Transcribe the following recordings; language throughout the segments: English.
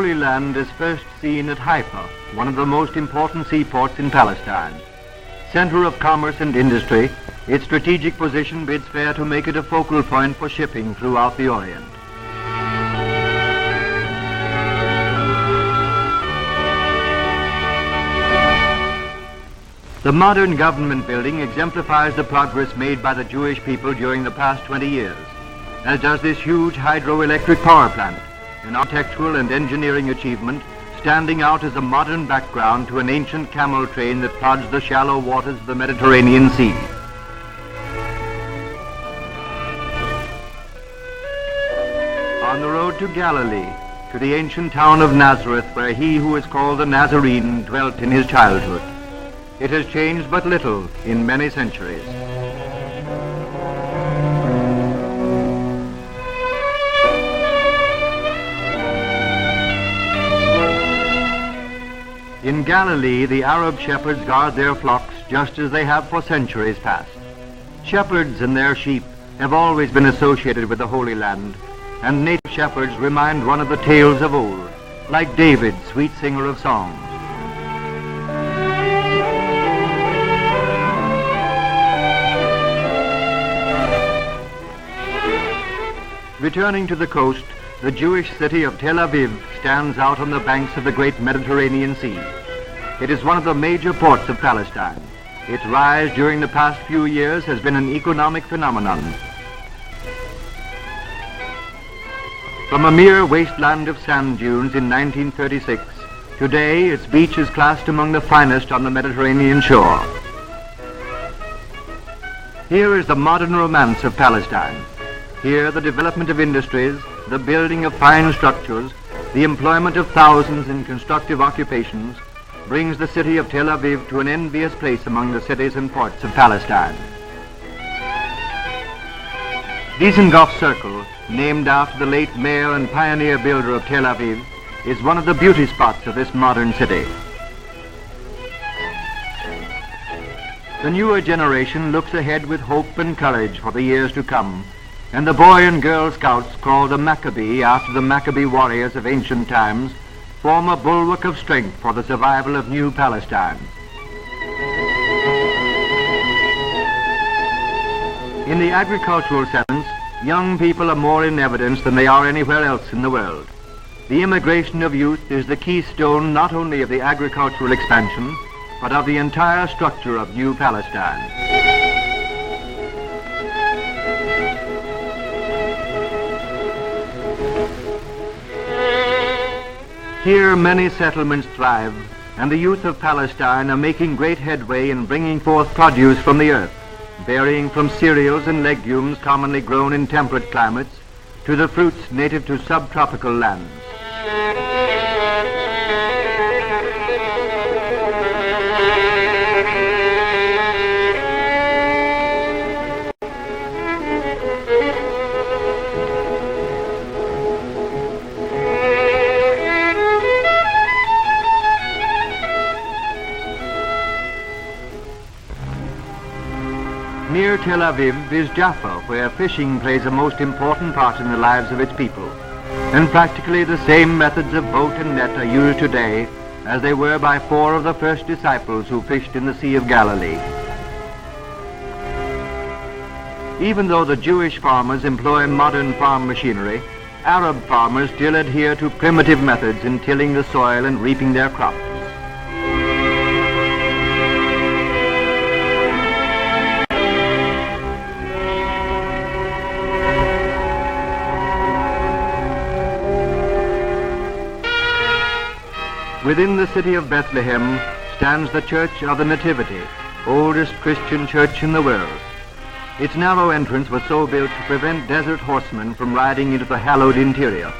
Holy Land is first seen at Haifa, one of the most important seaports in Palestine. Center of commerce and industry, its strategic position bids fair to make it a focal point for shipping throughout the Orient. The modern government building exemplifies the progress made by the Jewish people during the past 20 years, as does this huge hydroelectric power plant, an architectural and engineering achievement standing out as a modern background to an ancient camel train that plods the shallow waters of the Mediterranean Sea. On the road to Galilee, to the ancient town of Nazareth, where he who is called the Nazarene dwelt in his childhood. It has changed but little in many centuries. In Galilee, the Arab shepherds guard their flocks just as they have for centuries past. Shepherds and their sheep have always been associated with the Holy Land, and native shepherds remind one of the tales of old, like David, sweet singer of songs. Returning to the coast, the Jewish city of Tel Aviv stands out on the banks of the great Mediterranean Sea. It is one of the major ports of Palestine. Its rise during the past few years has been an economic phenomenon. From a mere wasteland of sand dunes in 1936, today its beach is classed among the finest on the Mediterranean shore. Here is the modern romance of Palestine. Here the development of industries, the building of fine structures, the employment of thousands in constructive occupations brings the city of Tel Aviv to an envious place among the cities and ports of Palestine. Dizengoff Circle, named after the late mayor and pioneer builder of Tel Aviv, is one of the beauty spots of this modern city. The newer generation looks ahead with hope and courage for the years to come, and the Boy and Girl Scouts, called the Maccabee after the Maccabee warriors of ancient times, form a bulwark of strength for the survival of New Palestine. In the agricultural sense, young people are more in evidence than they are anywhere else in the world. The immigration of youth is the keystone not only of the agricultural expansion, but of the entire structure of New Palestine. Here many settlements thrive, and the youth of Palestine are making great headway in bringing forth produce from the earth, varying from cereals and legumes commonly grown in temperate climates to the fruits native to subtropical lands. Near Tel Aviv is Jaffa, where fishing plays a most important part in the lives of its people. And practically the same methods of boat and net are used today as they were by 4 of the first disciples who fished in the Sea of Galilee. Even though the Jewish farmers employ modern farm machinery, Arab farmers still adhere to primitive methods in tilling the soil and reaping their crops. Within the city of Bethlehem stands the Church of the Nativity, oldest Christian church in the world. Its narrow entrance was so built to prevent desert horsemen from riding into the hallowed interior.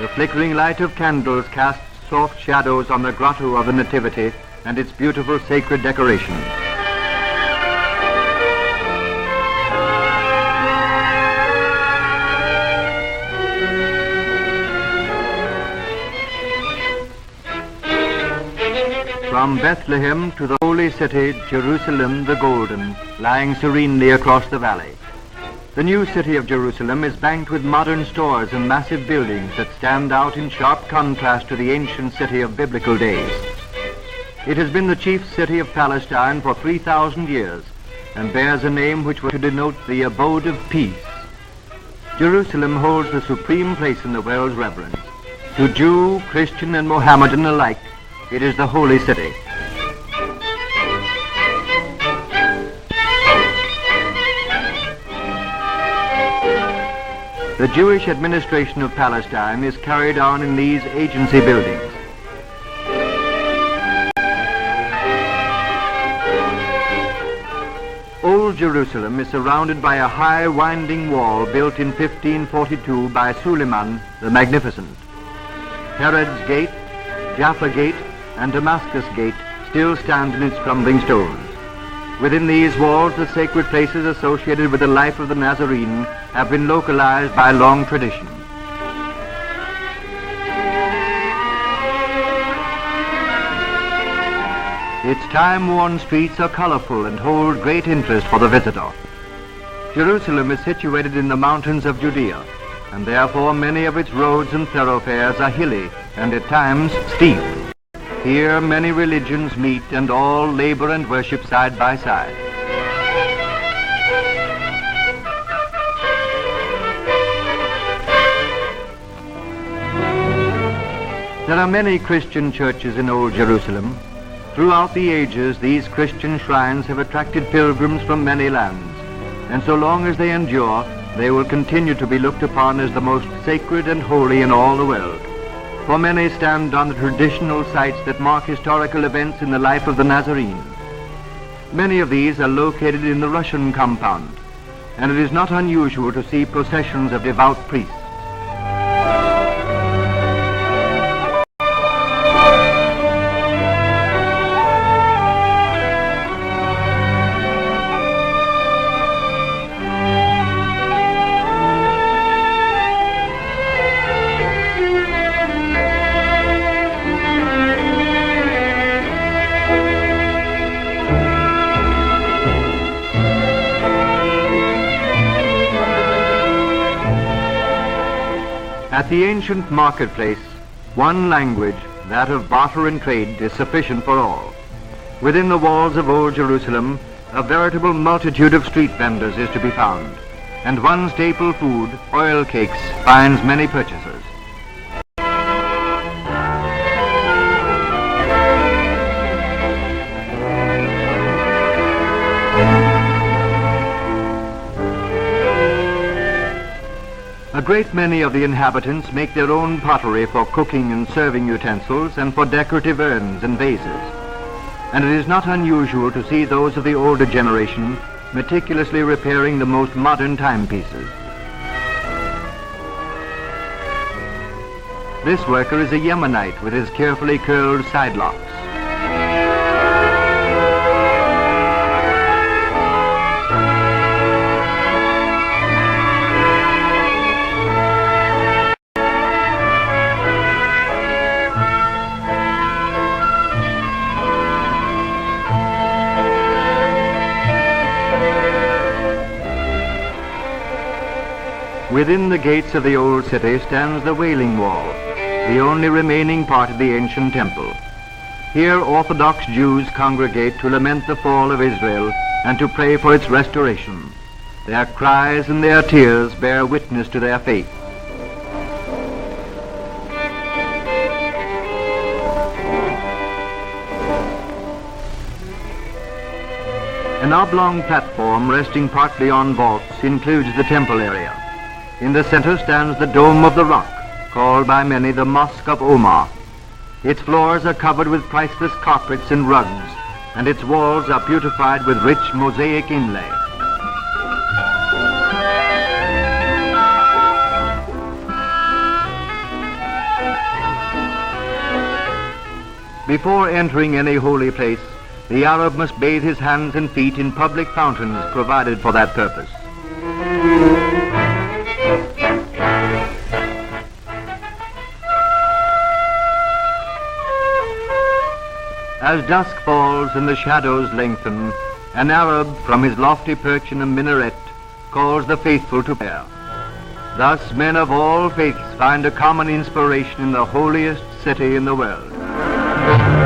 The flickering light of candles casts soft shadows on the grotto of the Nativity and its beautiful sacred decorations. From Bethlehem to the holy city, Jerusalem the Golden, lying serenely across the valley. The new city of Jerusalem is banked with modern stores and massive buildings that stand out in sharp contrast to the ancient city of biblical days. It has been the chief city of Palestine for 3,000 years and bears a name which was to denote the abode of peace. Jerusalem holds the supreme place in the world's reverence. To Jew, Christian, and Mohammedan alike, it is the holy city. The Jewish administration of Palestine is carried on in these agency buildings. Old Jerusalem is surrounded by a high winding wall built in 1542 by Suleiman the Magnificent. Herod's Gate, Jaffa Gate, and Damascus Gate still stand in its crumbling stones. Within these walls, the sacred places associated with the life of the Nazarene have been localized by long tradition. Its time-worn streets are colorful and hold great interest for the visitor. Jerusalem is situated in the mountains of Judea, and therefore many of its roads and thoroughfares are hilly and at times steep. Here many religions meet and all labor and worship side by side. There are many Christian churches in Old Jerusalem. Throughout the ages, these Christian shrines have attracted pilgrims from many lands, and so long as they endure, they will continue to be looked upon as the most sacred and holy in all the world. For many stand on the traditional sites that mark historical events in the life of the Nazarene. Many of these are located in the Russian compound, and it is not unusual to see processions of devout priests. At the ancient marketplace, one language, that of barter and trade, is sufficient for all. Within the walls of Old Jerusalem, a veritable multitude of street vendors is to be found, and one staple food, oil cakes, finds many purchasers. A great many of the inhabitants make their own pottery for cooking and serving utensils and for decorative urns and vases. And it is not unusual to see those of the older generation meticulously repairing the most modern timepieces. This worker is a Yemenite with his carefully curled side locks. Within the gates of the old city stands the Wailing Wall, the only remaining part of the ancient temple. Here Orthodox Jews congregate to lament the fall of Israel and to pray for its restoration. Their cries and their tears bear witness to their faith. An oblong platform resting partly on vaults includes the temple area. In the center stands the Dome of the Rock, called by many the Mosque of Omar. Its floors are covered with priceless carpets and rugs, and its walls are beautified with rich mosaic inlay. Before entering any holy place, the Arab must bathe his hands and feet in public fountains provided for that purpose. As dusk falls and the shadows lengthen, an Arab from his lofty perch in a minaret calls the faithful to prayer. Thus men of all faiths find a common inspiration in the holiest city in the world.